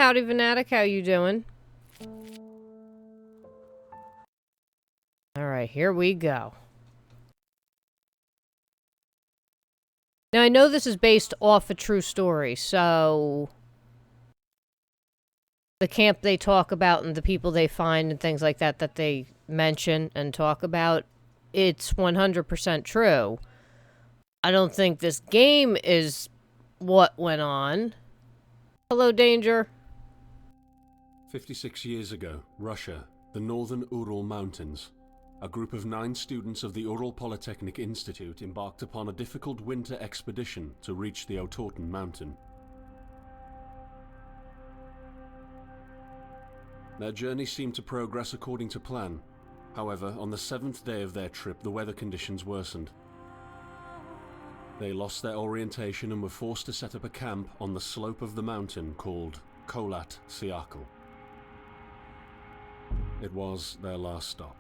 Howdy, Fanatic. How you doing? Alright, here we go. Now, I know this is based off a true story, so... the camp they talk about and the people they find and things like that that they mention and talk about, it's 100% true. I don't think this game is what went on. Hello, Danger. 56 years ago, Russia, the northern Ural Mountains. A group of 9 students of the Ural Polytechnic Institute embarked upon a difficult winter expedition to reach the Otorten mountain. Their journey seemed to progress according to plan. However, on the 7th day of their trip, the weather conditions worsened. They lost their orientation and were forced to set up a camp on the slope of the mountain called Kholat. It was their last stop.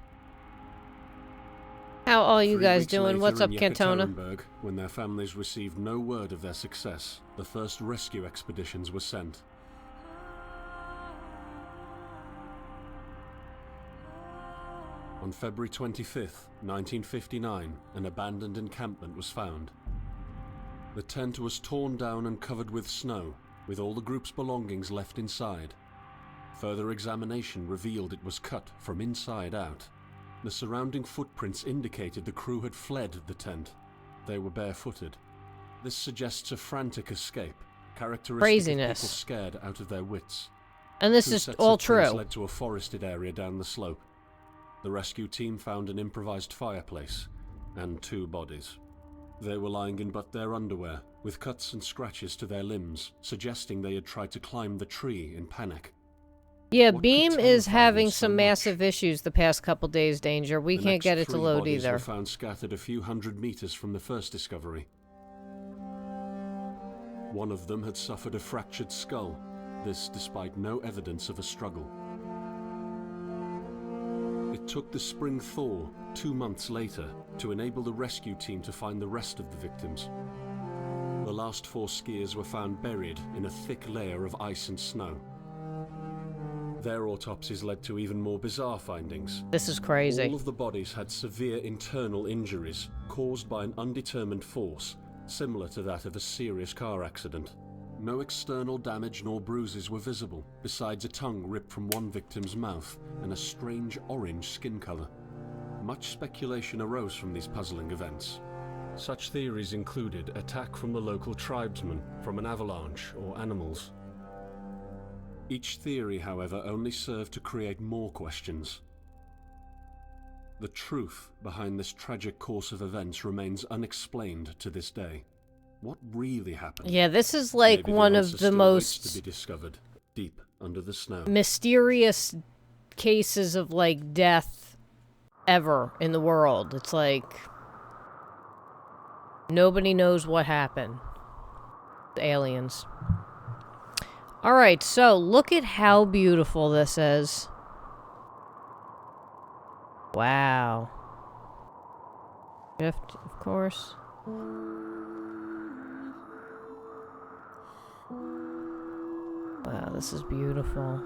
How are you 3 guys weeks doing? later What's up, in Cantona? Yekaterinburg, when their families received no word of their success, the first rescue expeditions were sent. On February 25th, 1959, an abandoned encampment was found. The tent was torn down and covered with snow, with all the group's belongings left inside. Further examination revealed it was cut from inside out. The surrounding footprints indicated the crew had fled the tent. They were barefooted. This suggests a frantic escape, characteristic Craziness. of people scared out of their wits. And this 2 is sets all of prints true. led to a forested area down the slope. The rescue team found an improvised fireplace and 2 bodies. They were lying in but their underwear, with cuts and scratches to their limbs, suggesting they had tried to climb the tree in panic. Yeah, What Beam could is terrify having them so some much? massive issues the past couple days, Danger. We The can't next get it to 3 load bodies either. were found scattered a few hundred meters from the first discovery. One of them had suffered a fractured skull, this despite no evidence of a struggle. It took the spring thaw 2 months later to enable the rescue team to find the rest of the victims. The last 4 skiers were found buried in a thick layer of ice and snow. Their autopsies led to even more bizarre findings. This is crazy. All of the bodies had severe internal injuries caused by an undetermined force, similar to that of a serious car accident. No external damage nor bruises were visible, besides a tongue ripped from one victim's mouth and a strange orange skin color. Much speculation arose from these puzzling events. Such theories included attack from the local tribesmen, from an avalanche, or animals. Each theory, however, only served to create more questions. The truth behind this tragic course of events remains unexplained to this day. What really happened? Yeah, this is like Maybe one answer of the still waits to most be discovered deep under the snow. mysterious cases of, like, death ever in the world. It's like... nobody knows what happened. The aliens. Alright, so look at how beautiful this is. Wow. Shift, of course. Wow, this is beautiful.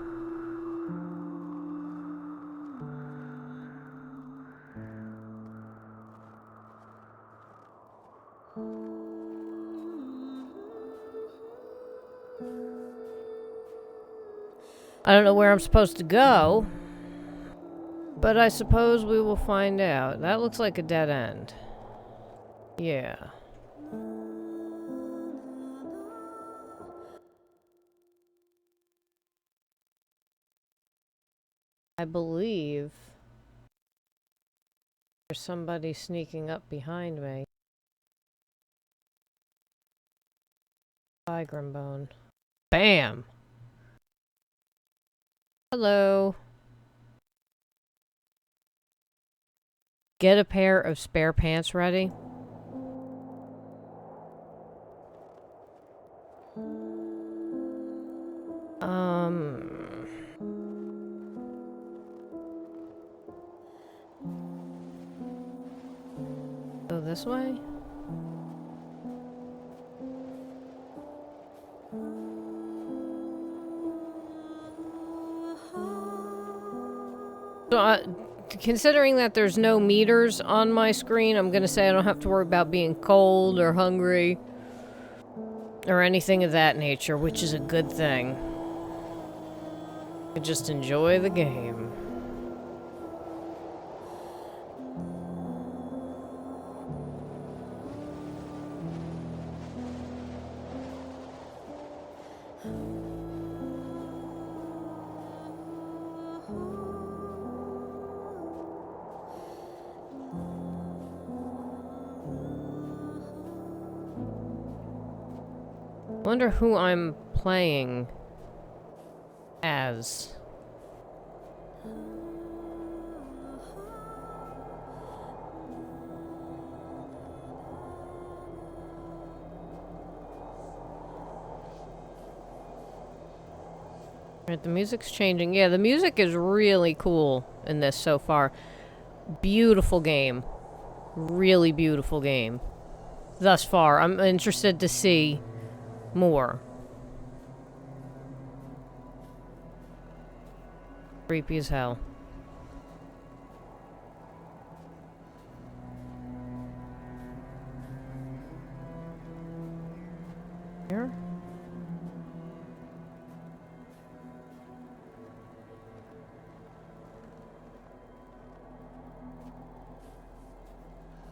I don't know where I'm supposed to go, but I suppose we will find out. That looks like a dead end. Yeah. I believe there's somebody sneaking up behind me. Hi, Grimbone. Bam! Hello. Get a pair of spare pants ready. Go this way? considering that there's no meters on my screen, I'm gonna say I don't have to worry about being cold or hungry or anything of that nature, which is a good thing. I just enjoy the game. Wonder who I'm playing as. Right, the music's changing. Yeah, the music is really cool in this so far. Beautiful game. Really beautiful game. Thus far. I'm interested to see more. Creepy as hell. Here?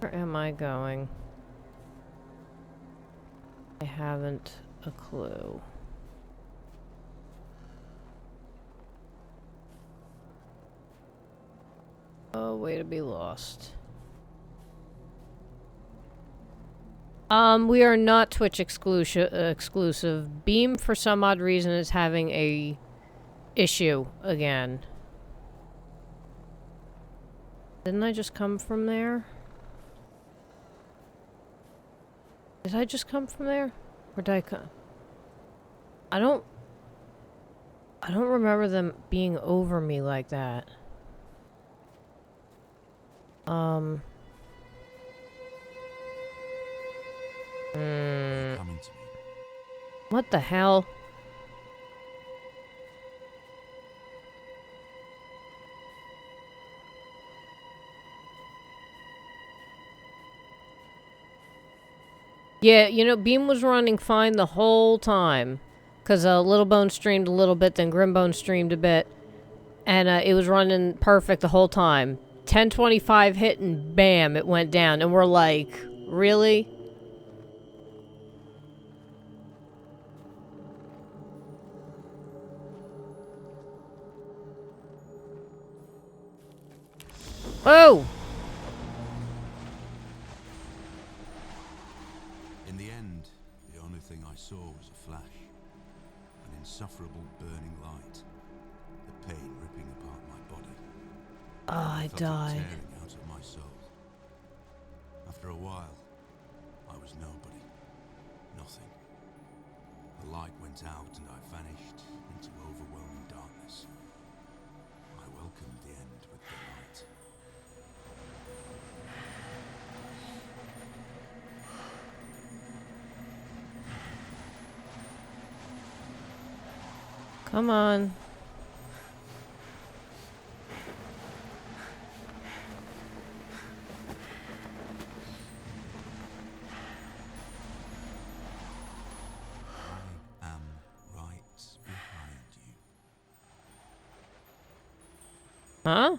Where am I going? I haven't a clue. Oh, way to be lost. We are not Twitch exclusive. Beam, for some odd reason, is having a issue again. Didn't I just come from there? Did I just come from there? Or did I come? I don't remember them being over me like that. What the hell? Yeah, you know, Beam was running fine the whole time. Because Little Bone streamed a little bit, then Grimbone streamed a bit. And it was running perfect the whole time. 10:25 hit and bam, it went down. And we're like, really? Oh! In the end, the only thing I saw was a flash. An insufferable burning light. The pain ripping apart my body. Oh, I died. Tearing out of my soul. After a while, I was nobody. Nothing. The light went out and I vanished into overwhelming darkness. I welcomed the end with delight. Come on. I am right behind you. Huh?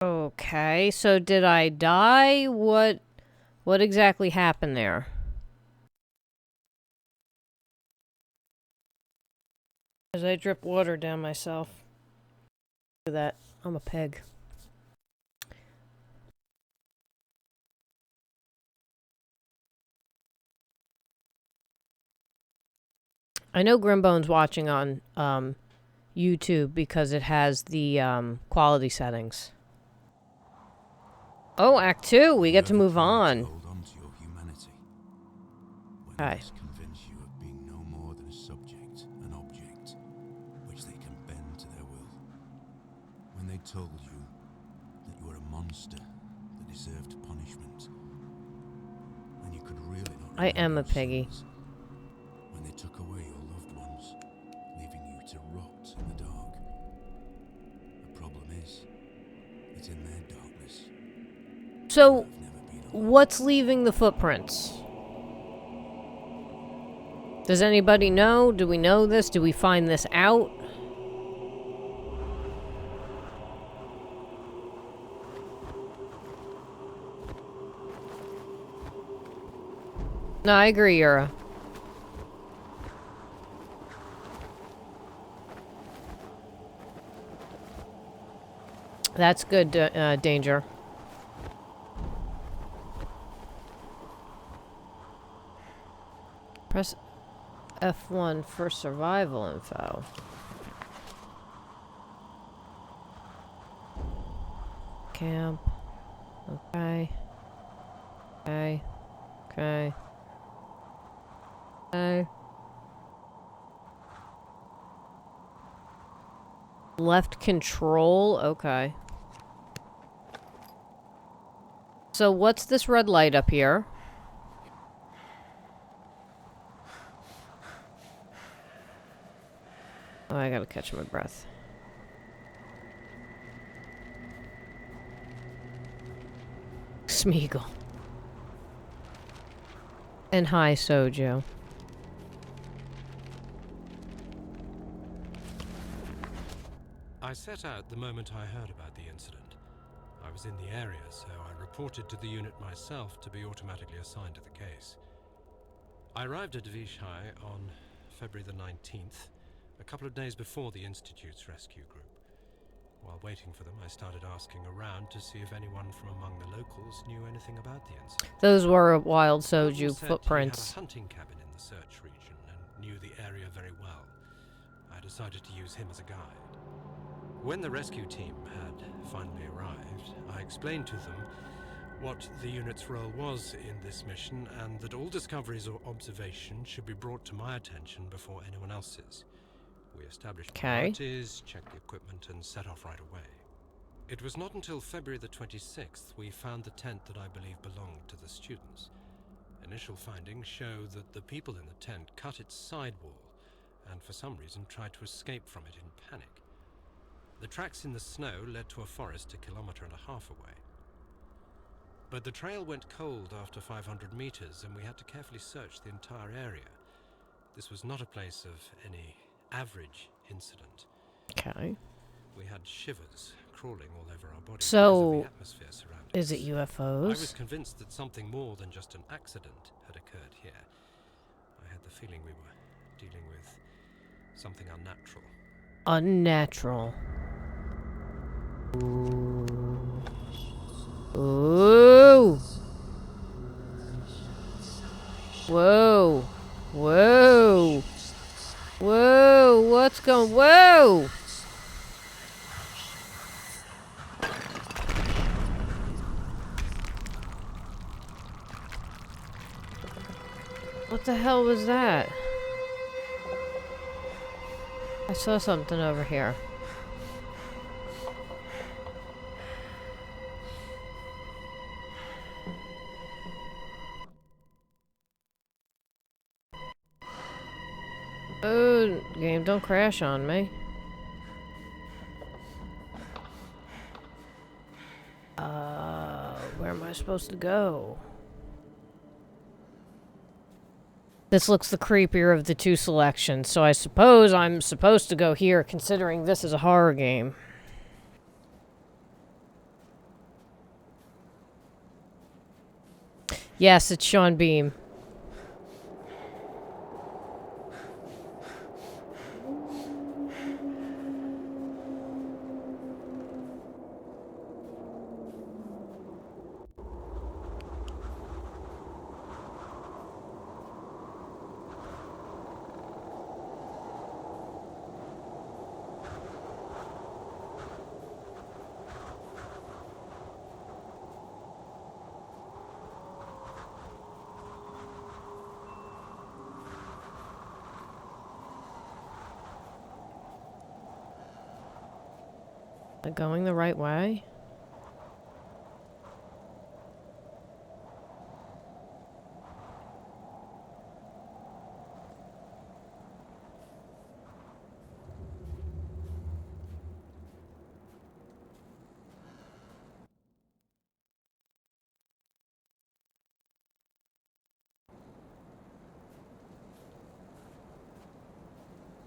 Okay, so did I die? What exactly happened there? As I drip water down myself. Look at that. I'm a pig. I know Grimbone's watching on YouTube because it has the quality settings. Oh, Act 2, we get to move on. Hold on to your humanity. When Hi. others convince you of being no more than a subject, an object, which they can bend to their will. When they told you that monster that deserved punishment. And you could really not I am a remember piggy. sins when they took away your loved ones, leaving you to rot in the dark. The problem is, it's in their darkness. So, I've never been alone. what's leaving the footprints? Does anybody know? Do we know this? Do we find this out? No, I agree, Yura. That's good, Danger. Press F1 for survival info. Camp. Okay. Okay. Okay. Okay. Left control? Okay. So what's this red light up here? Oh, I gotta catch my breath. Smeagol. And hi, Sojo. I set out the moment I heard about the incident. I was in the area, so I reported to the unit myself to be automatically assigned to the case. I arrived at Vishai on February the 19th, a couple of days before the Institute's rescue group. While waiting for them, I started asking around to see if anyone from among the locals knew anything about the incident. Those were wild Soju One said footprints. he had a hunting cabin in the search region and knew the area very well. I decided to use him as a guide. When the rescue team had finally arrived, I explained to them what the unit's role was in this mission and that all discoveries or observations should be brought to my attention before anyone else's. We established priorities, checked the equipment, and set off right away. It was not until February the 26th we found the tent that I believe belonged to the students. Initial findings show that the people in the tent cut its side wall and for some reason tried to escape from it in panic. The tracks in the snow led to a forest 1.5 kilometers away. But the trail went cold after 500 meters and we had to carefully search the entire area. This was not a place of any average incident. Okay. We had shivers crawling all over our bodies So, because of the atmosphere surrounding is it us. UFOs? I was convinced that something more than just an accident had occurred here. I had the feeling we were dealing with something unnatural. Unnatural. Ooh. Whoa. Whoa. Whoa. What's going? Whoa. What the hell was that? I saw something over here. Oh, game, don't crash on me. Where am I supposed to go? This looks the creepier of the two selections, so I suppose I'm supposed to go here, considering this is a horror game. Yes, it's Sean Beam. Am I going the right way?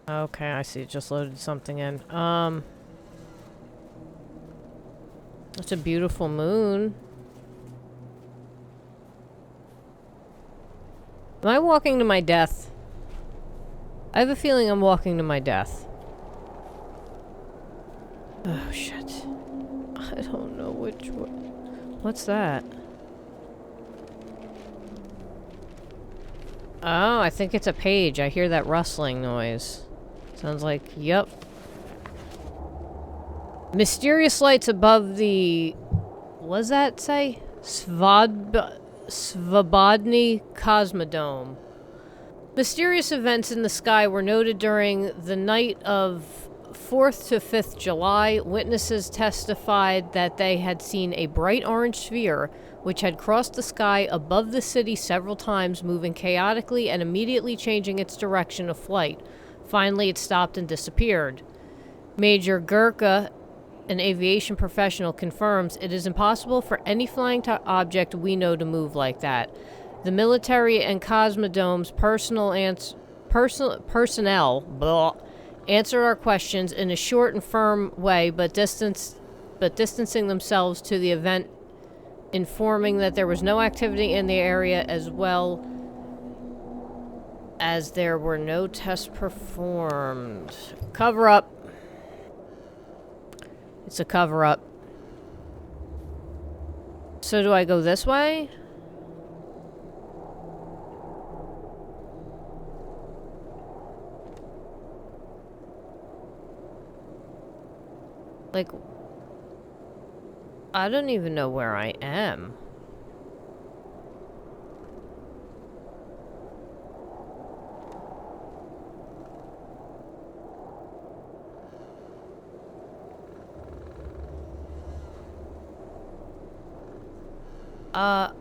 Okay, I see. It just loaded something in. It's a beautiful moon. Am I walking to my death? I have a feeling I'm walking to my death. Oh, shit. I don't know which one. What's that? Oh, I think it's a page. I hear that rustling noise. Sounds like, yep. Mysterious lights above the... What does that say? Svobodny Cosmodome. Mysterious events in the sky were noted during the night of 4th to 5th July. Witnesses testified that they had seen a bright orange sphere which had crossed the sky above the city several times, moving chaotically and immediately changing its direction of flight. Finally, it stopped and disappeared. Major Gurka, an aviation professional, confirms it is impossible for any flying object we know to move like that. The military and Cosmodome's personnel answered our questions in a short and firm way, but distancing themselves to the event, informing that there was no activity in the area, as well as there were no tests performed. Cover up. It's a cover up. So do I go this way? Like, I don't even know where I am.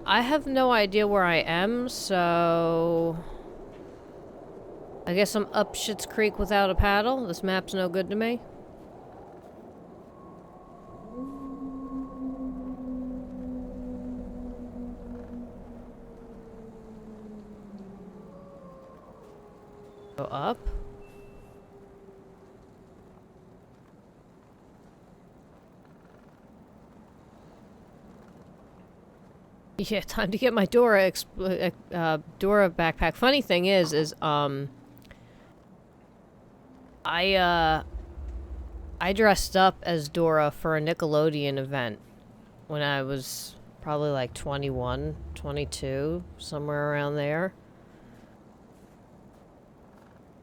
I have no idea where I am, so... I guess I'm up Schitt's Creek without a paddle. This map's no good to me. Go up. Yeah, time to get my Dora backpack. Funny thing is I dressed up as Dora for a Nickelodeon event when I was probably like 21, 22, somewhere around there.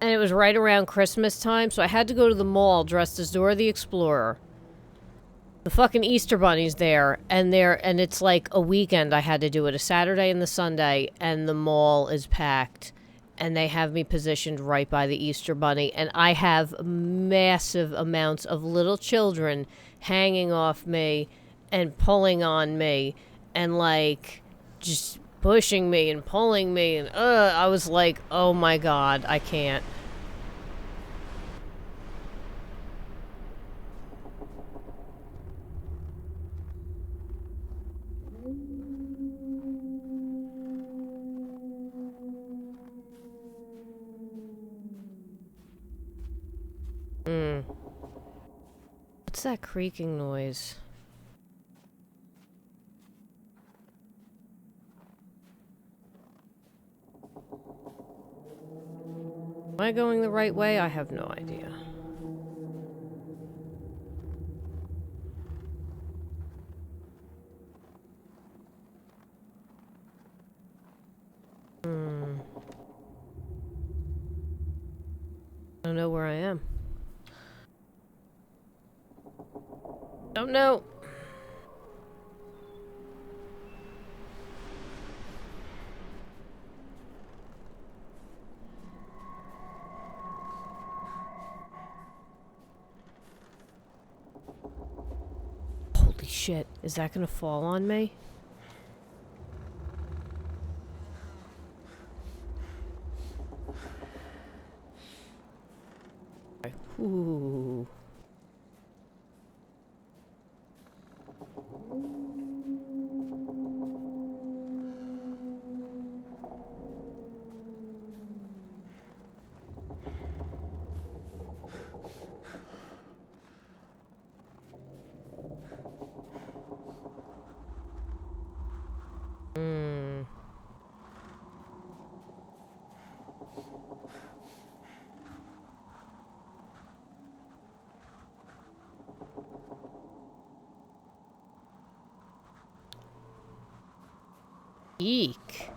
And it was right around Christmas time, so I had to go to the mall dressed as Dora the Explorer. The fucking Easter Bunny's there, and it's like a weekend I had to do it, a Saturday and the Sunday, and the mall is packed, and they have me positioned right by the Easter Bunny, and I have massive amounts of little children hanging off me and pulling on me, and like, just pushing me and pulling me, and I was like, oh my god, I can't. What's that creaking noise? Am I going the right way? I have no idea. I don't know where I am. Don't know. Holy shit. Is that gonna fall on me? Ooh. Hmm. Eek.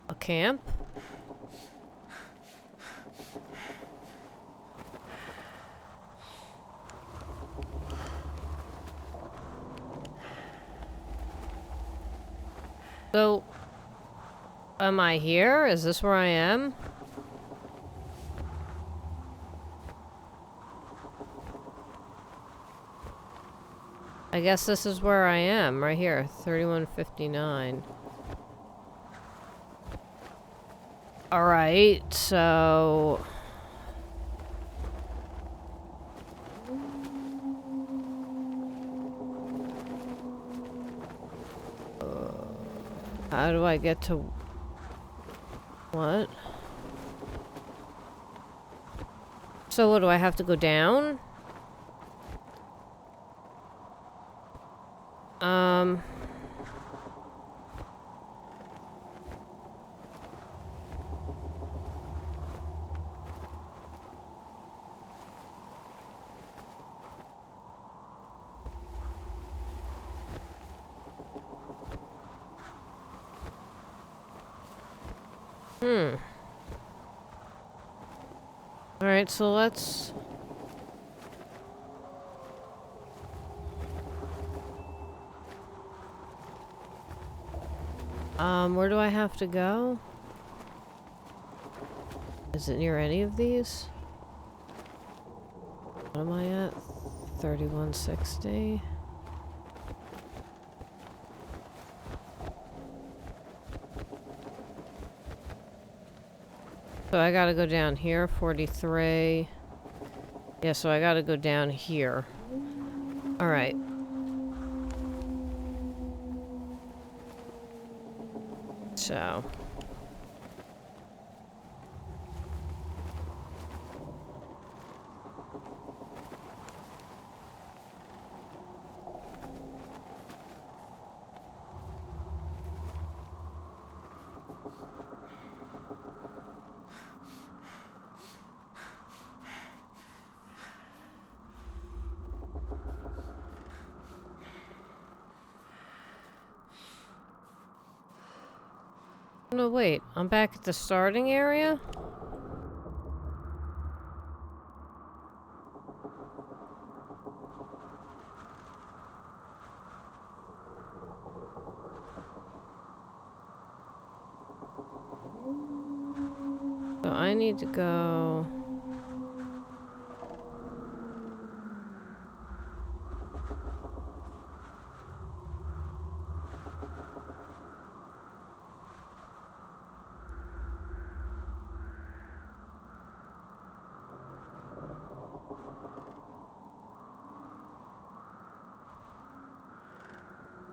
A camp? So, am I here? Is this where I am? I guess this is where I am, right here, 3159. Alright, so... how do I get to... what? So what, do I have to go down? Alright, so let's... where do I have to go? Is it near any of these? What am I at? 3160. So I gotta go down here, 43. Yeah, so I gotta go down here. Alright. So... no, wait. I'm back at the starting area? So I need to go...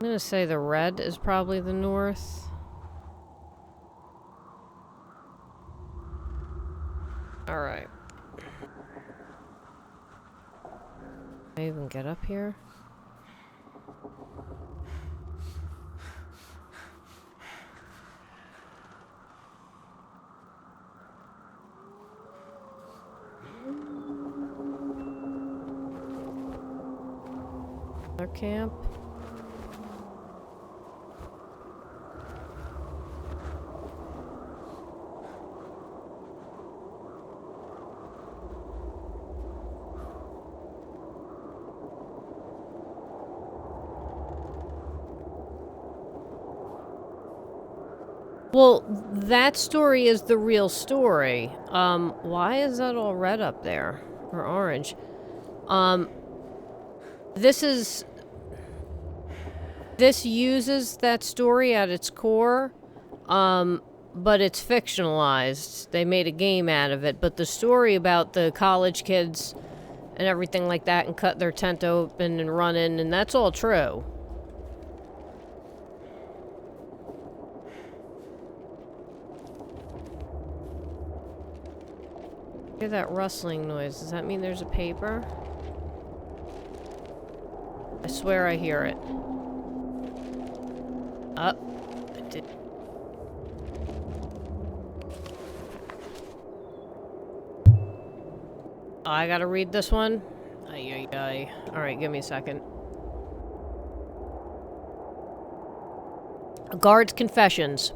I'm gonna say the red is probably the north. Alright. Can I even get up here? Our camp. Well, that story is the real story. Why is that all red up there? Or orange? This uses that story at its core, but it's fictionalized. They made a game out of it, but the story about the college kids and everything like that and cut their tent open and run in, and that's all true. Hear that rustling noise. Does that mean there's a paper? I swear I hear it. I did. I gotta read this one? Ay, ay, ay. Alright, give me a second. Guard's confessions.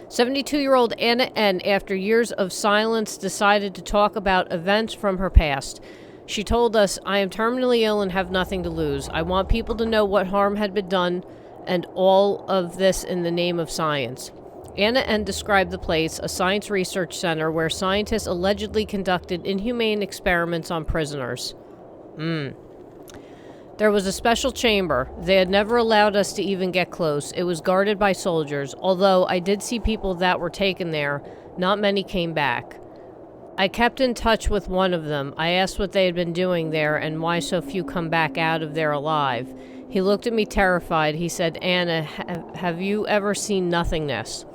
72-year-old Anna N., after years of silence, decided to talk about events from her past. She told us, "I am terminally ill and have nothing to lose. I want people to know what harm had been done, and all of this in the name of science." Anna N. described the place, a science research center where scientists allegedly conducted inhumane experiments on prisoners. There was a special chamber. They had never allowed us to even get close. It was guarded by soldiers. Although I did see people that were taken there, not many came back. I kept in touch with one of them. I asked what they had been doing there and why so few come back out of there alive. He looked at me terrified. He said, "Anna, have you ever seen nothingness?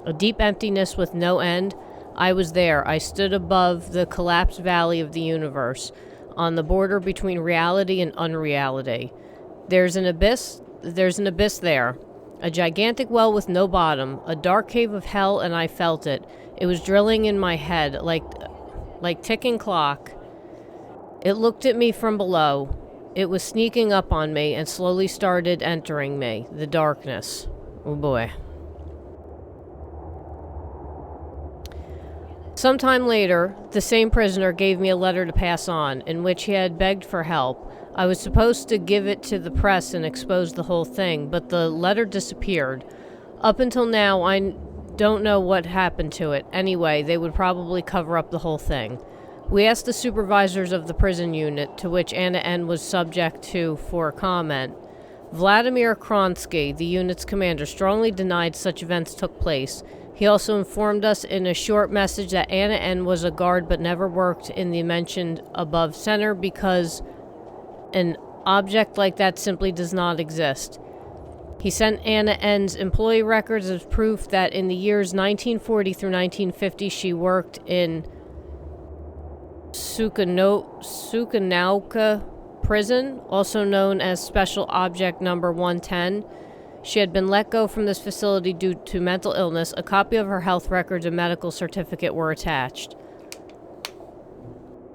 A deep emptiness with no end?" I was there. I stood above the collapsed valley of the universe, on the border between reality and unreality. There's an abyss there. A gigantic well with no bottom, a dark cave of hell, and I felt it. It was drilling in my head, like ticking clock. It looked at me from below. It was sneaking up on me and slowly started entering me. The darkness. Oh boy. Sometime later, the same prisoner gave me a letter to pass on, in which he had begged for help. I was supposed to give it to the press and expose the whole thing, but the letter disappeared. Up until now, I don't know what happened to it. Anyway, they would probably cover up the whole thing. We asked the supervisors of the prison unit, to which Anna N. was subject to, for comment. Vladimir Kronsky, the unit's commander, strongly denied such events took place. He also informed us in a short message that Anna N. was a guard but never worked in the mentioned above center because an object like that simply does not exist. He sent Anna N.'s employee records as proof that in the years 1940 through 1950 she worked in Sukhanouka prison, also known as Special Object Number 110. She had been let go from this facility due to mental illness. A copy of her health records and medical certificate were attached.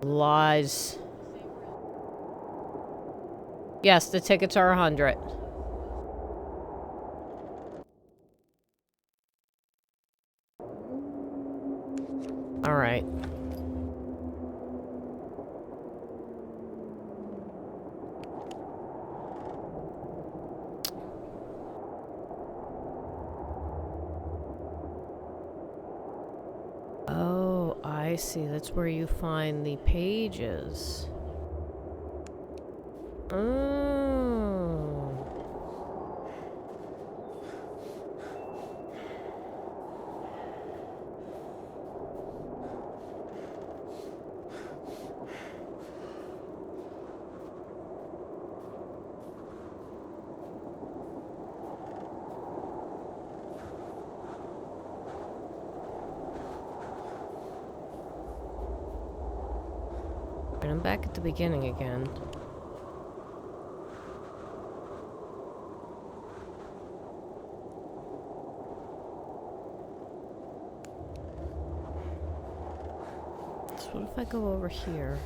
Lies. Yes, the tickets are 100. All right. Oh, I see. That's where you find the pages. Oh. And I'm back at the beginning again. So what if I go over here?